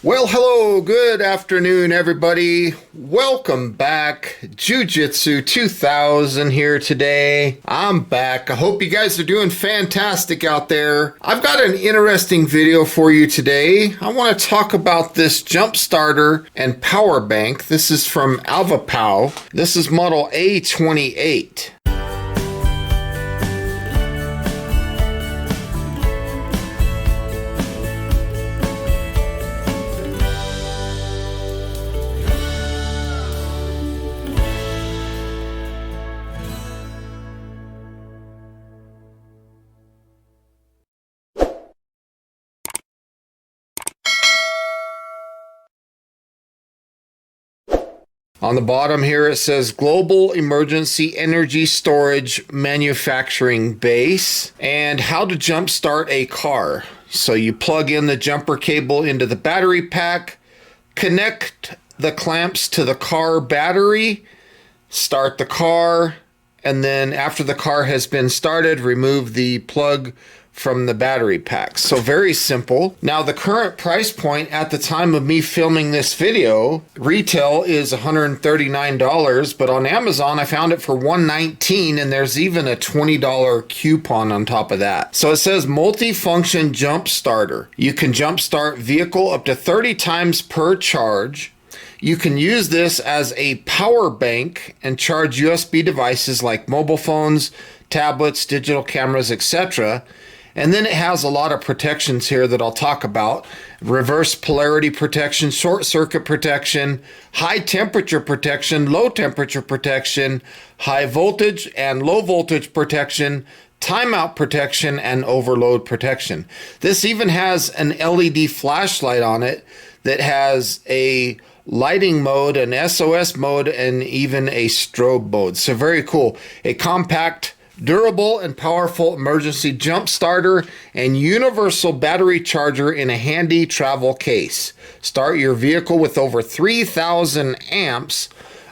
Well, hello, good afternoon, everybody. Welcome back. Jiu-Jitsu 2000 here today. I'm back. I hope you guys are doing fantastic out there. I've got an interesting video for you today. I want to talk about this jump starter and power bank. This is from AVAPOW. This is model A28. On the bottom here it says Global Emergency Energy Storage Manufacturing Base and how to jumpstart a car. So you plug in the jumper cable into the battery pack, connect the clamps to the car battery, start the car, and then after the car has been started, remove the plug from the battery pack. So very simple. Now the current price point at the time of me filming this video, retail is $139, but on Amazon I found it for $119, and there's even a $20 coupon on top of that. So it says multi-function jump starter. You can jump start vehicle up to 30 times per charge. You can use this as a power bank and charge USB devices like mobile phones, tablets, digital cameras, etc. And then it has a lot of protections here that I'll talk about. Reverse polarity protection, short circuit protection, high temperature protection, low temperature protection, high voltage and low voltage protection, timeout protection, and overload protection. This even has an LED flashlight on it that has a lighting mode, an SOS mode, and even a strobe mode. So very cool. A compact, durable and powerful emergency jump starter and universal battery charger in a handy travel case. Start your vehicle with over 3,000 amps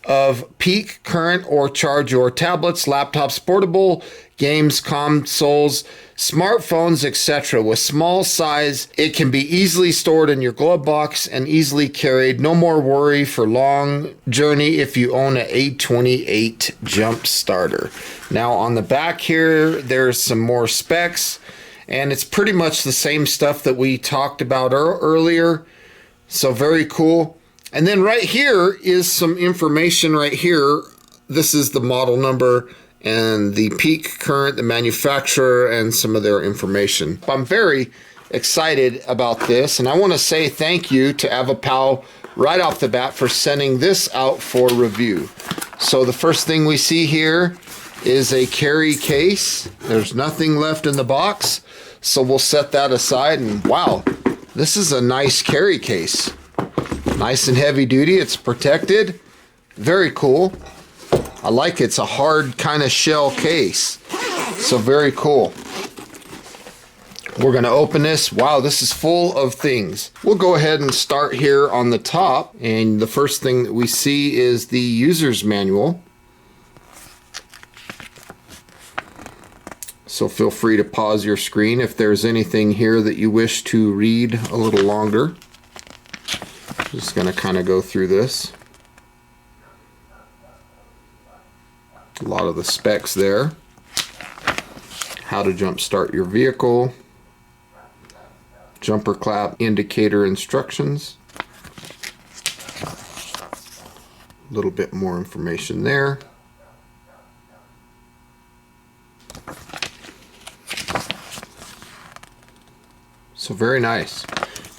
of peak current or charge your tablets, laptops, portable games, consoles, smartphones, etc. With small size, it can be easily stored in your glove box and easily carried. No more worry for long journey if you own an A28 jump starter. Now on the back here, there's some more specs, and it's pretty much the same stuff that we talked about earlier. So very cool. And then right here is some information right here. This is the model number and the peak current, the manufacturer, and some of their information. I'm very excited about this, and I want to say thank you to AVAPOW right off the bat for sending this out for review. So the first thing we see here is a carry case. There's nothing left in the box, so we'll set that aside. And wow, this is a nice carry case. Nice and heavy duty. It's protected. Very cool. I like it. It's a hard kind of shell case. So very cool. We're going to open this. Wow, this is full of things. We'll go ahead and start here on the top. And the first thing that we see is the user's manual. So feel free to pause your screen if there's anything here that you wish to read a little longer. Just going to kind of go through this. A lot of the specs there. How to jump start your vehicle. Jumper clap indicator instructions. A little bit more information there. So very nice.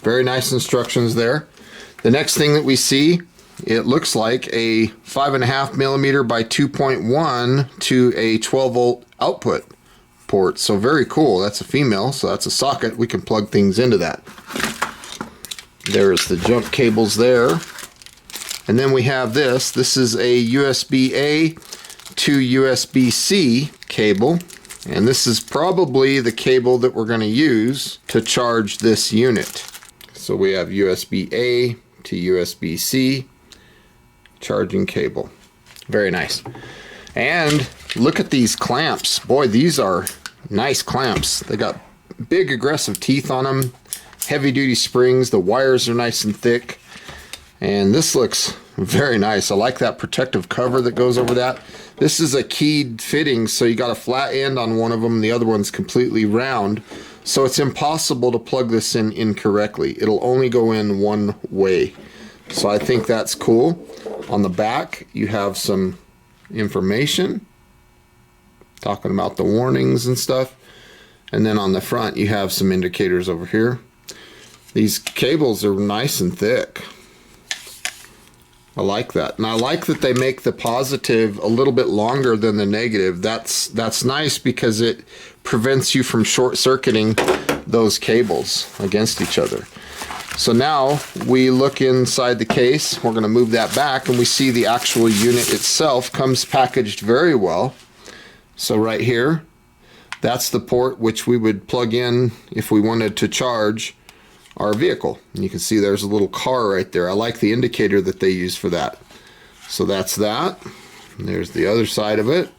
Very nice instructions there. The next thing that we see, it looks like a 5.5 millimeter by 2.1 to a 12 volt output port. So very cool. That's a female, so that's a socket. We can plug things into that. There's the jump cables there. And then we have this. This is a USB-A to USB-C cable. And this is probably the cable that we're going to use to charge this unit. So we have USB-A to USB-C charging cable. Very nice. And look at these clamps. Boy, these are nice clamps. They got big aggressive teeth on them. heavy duty springs. The wires are nice and thick. And this looks very nice. I like that protective cover that goes over that. This is a keyed fitting, so you got a flat end on one of them, and the other one's completely round. So it's impossible to plug this in incorrectly. It'll only go in one way. So I think that's cool. On the back, you have some information talking about the warnings and stuff. And then on the front, you have some indicators over here. These cables are nice and thick. I like that. And I like that they make the positive a little bit longer than the negative. That's nice because it prevents you from short-circuiting those cables against each other. So now we look inside the case. We're going to move that back, and we see the actual unit itself comes packaged very well. So right here, that's the port which we would plug in if we wanted to charge our vehicle. And you can see there's a little car right there. I like the indicator that they use for that. So that's that. And there's the other side of it.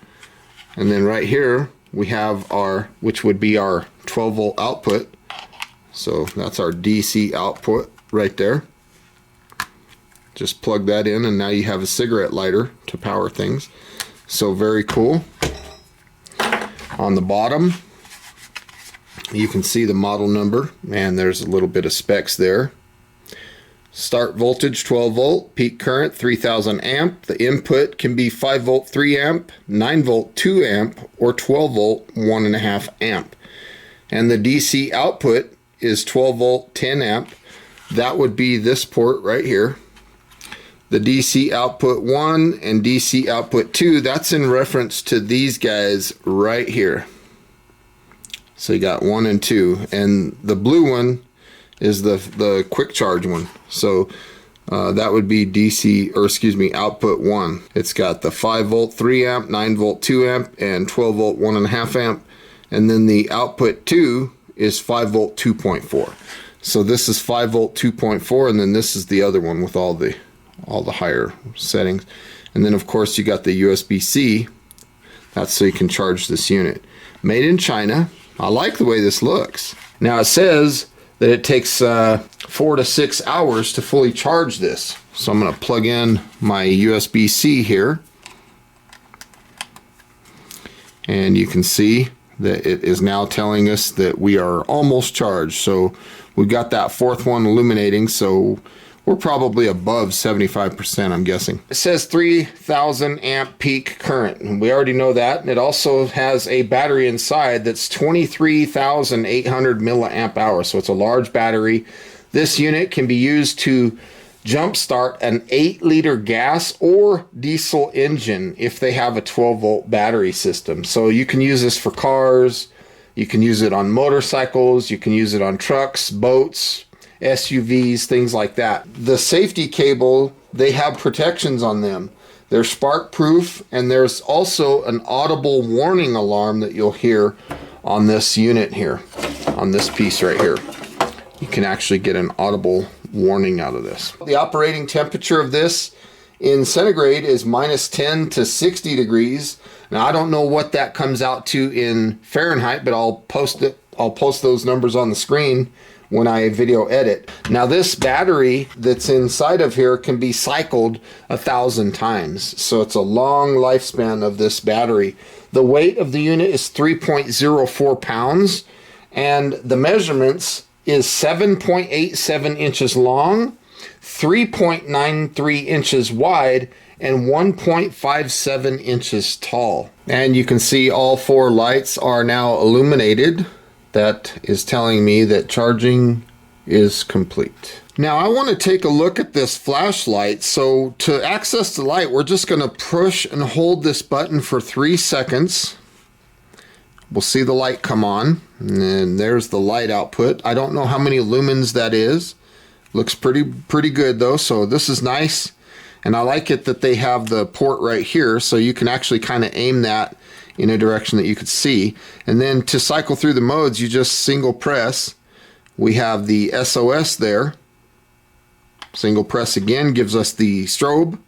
And then right here we have our, which would be our 12 volt output. So that's our DC output right there. Just plug that in, and now you have a cigarette lighter to power things. So very cool. On the bottom, you can see the model number, and there's a little bit of specs there. Start voltage 12 volt, peak current 3000 amp. The input can be 5 volt 3 amp, 9 volt 2 amp, or 12 volt 1.5 amp. And the DC output is 12 volt 10 amp. That would be this port right here. The DC output 1 and DC output 2, that's in reference to these guys right here. So you got 1 and 2, and the blue one is the quick charge one. So that would be DC, or excuse me, output 1. It's got the 5 volt 3 amp, 9 volt 2 amp, and 12 volt 1.5 amp. And then the output 2 is 5 volt 2.4. So this is 5 volt 2.4, and then this is the other one with all the higher settings. And then of course you got the USB-C. That's so you can charge this unit. Made in China. I like the way this looks. Now it says that it takes 4 to 6 hours to fully charge this. So I'm going to plug in my USB-C here. And you can see that it is now telling us that we are almost charged. So we've got that fourth one illuminating, so we're probably above 75%, I'm guessing. It says 3000 amp peak current, and we already know that. And it also has a battery inside that's 23,800 milliamp hours, so it's a large battery. This unit can be used to jumpstart an 8-liter gas or diesel engine if they have a 12 volt battery system. So you can use this for cars, you can use it on motorcycles, you can use it on trucks, boats, SUVs, things like that. The safety cable, they have protections on them. They're spark proof, and there's also an audible warning alarm that you'll hear on this unit here, on this piece right here. You can actually get an audible warning out of this. The operating temperature of this in centigrade is -10 to 60 degrees. Now I don't know what that comes out to in Fahrenheit, but I'll post those numbers on the screen when I video edit. Now this battery that's inside of here can be cycled 1,000 times. So it's a long lifespan of this battery. The weight of the unit is 3.04 pounds, and the measurements is 7.87 inches long, 3.93 inches wide, and 1.57 inches tall. And you can see all 4 lights are now illuminated. That is telling me that charging is complete. Now I want to take a look at this flashlight. So to access the light, we're just going to push and hold this button for 3 seconds. We'll see the light come on, and then there's the light output. I don't know how many lumens that is. Looks pretty good though, so this is nice. And I like it that they have the port right here, so you can actually kind of aim that in a direction that you could see. And then to cycle through the modes, you just single press. We have the SOS there. Single press again gives us the strobe,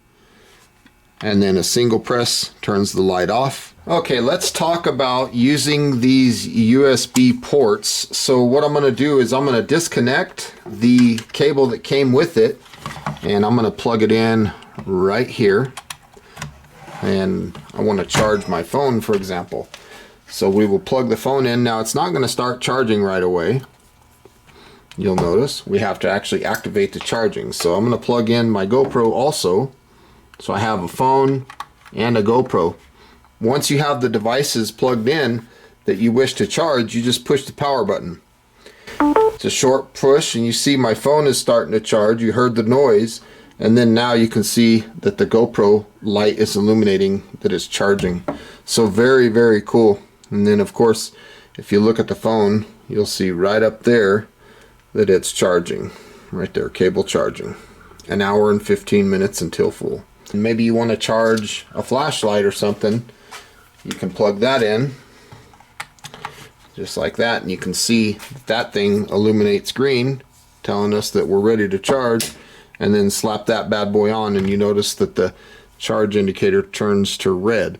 and then a single press turns the light off. Okay, let's talk about using these USB ports. So what I'm going to do is I'm going to disconnect the cable that came with it, and I'm going to plug it in right here. And I want to charge my phone, for example. So we will plug the phone in. Now it's not going to start charging right away. You'll notice we have to actually activate the charging. So I'm going to plug in my GoPro also. So I have a phone and a GoPro. Once you have the devices plugged in that you wish to charge, you just push the power button. It's a short push and you see my phone is starting to charge. You heard the noise, and then now you can see that the GoPro light is illuminating that it's charging. So very, very cool. And then of course, if you look at the phone, you'll see right up there that it's charging. Right there, cable charging. 1 hour and 15 minutes until full. And maybe you want to charge a flashlight or something. You can plug that in just like that, and you can see that thing illuminates green, telling us that we're ready to charge. And then slap that bad boy on and you notice that the charge indicator turns to red.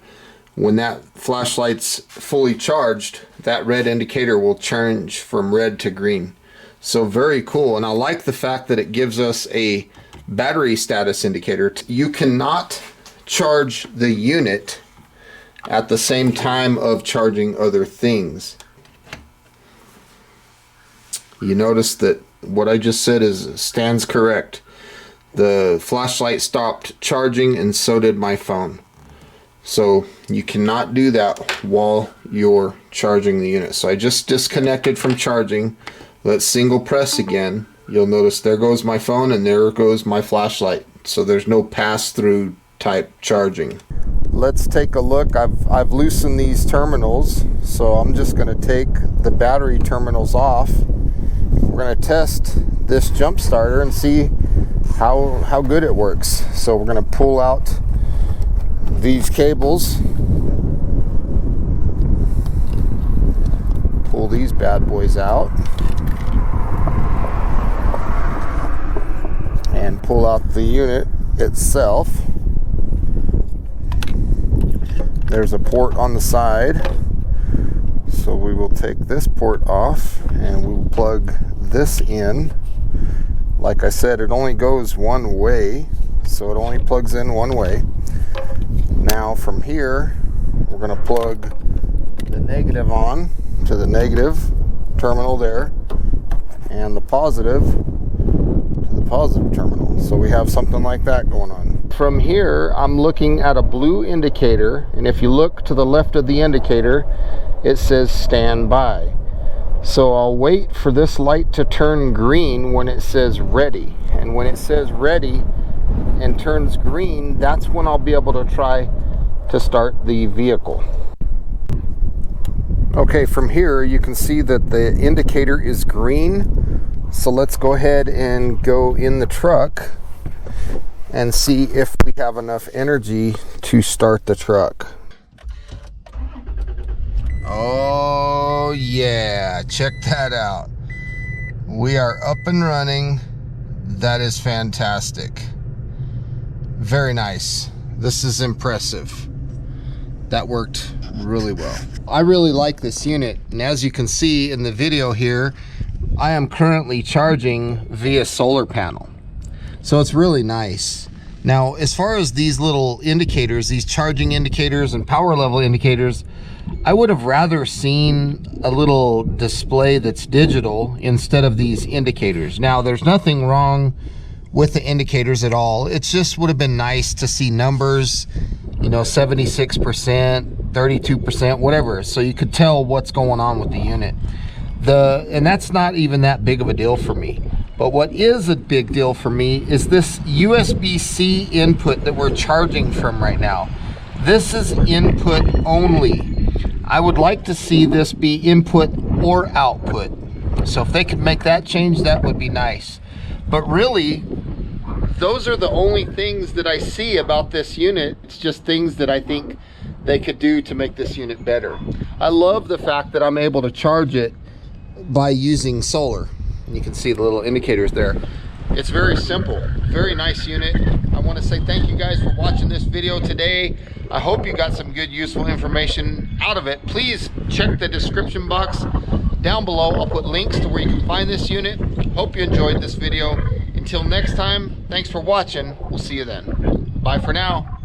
When that flashlight's fully charged, that red indicator will change from red to green. So very cool. And I like the fact that it gives us a battery status indicator. You cannot charge the unit at the same time of charging other things. You notice that what I just said stands correct. The flashlight stopped charging and so did my phone. So you cannot do that while you're charging the unit. So I just disconnected from charging. Let's single press again. You'll notice there goes my phone and there goes my flashlight. So there's no pass-through type charging. Let's take a look. I've loosened these terminals, so I'm just going to take the battery terminals off. We're going to test this jump starter and see how good it works. So we're going to pull out these cables, pull these bad boys out, and pull out the unit itself. There's a port on the side, so we will take this port off and we will plug this in. Like I said, it only goes one way, so it only plugs in one way. Now from here, we're going to plug the negative on to the negative terminal there, and the positive to the positive terminal. So we have something like that going on. From here, I'm looking at a blue indicator, and if you look to the left of the indicator, it says stand by. So I'll wait for this light to turn green when it says ready. And when it says ready and turns green, that's when I'll be able to try to start the vehicle. Okay, from here you can see that the indicator is green. So let's go ahead and go in the truck and see if we have enough energy to start the truck. Oh yeah, check that out. We are up and running. That is fantastic. Very nice. This is impressive. That worked really well. I really like this unit, and as you can see in the video here, I am currently charging via solar panel. So it's really nice. Now, as far as these little indicators, these charging indicators and power level indicators, I would have rather seen a little display that's digital instead of these indicators. Now, there's nothing wrong with the indicators at all. It just would have been nice to see numbers, you know, 76%, 32%, whatever, so you could tell what's going on with the unit. And that's not even that big of a deal for me. But what is a big deal for me is this USB-C input that we're charging from right now. This is input only. I would like to see this be input or output. So if they could make that change, that would be nice. But really, those are the only things that I see about this unit. It's just things that I think they could do to make this unit better. I love the fact that I'm able to charge it by using solar. You can see the little indicators there. It's very simple, very nice unit. I want to say thank you guys for watching this video today. I hope you got some good useful information out of it. Please check the description box down below. I'll put links to where you can find this unit. Hope you enjoyed this video. Until next time, thanks for watching. We'll see you then. Bye for now.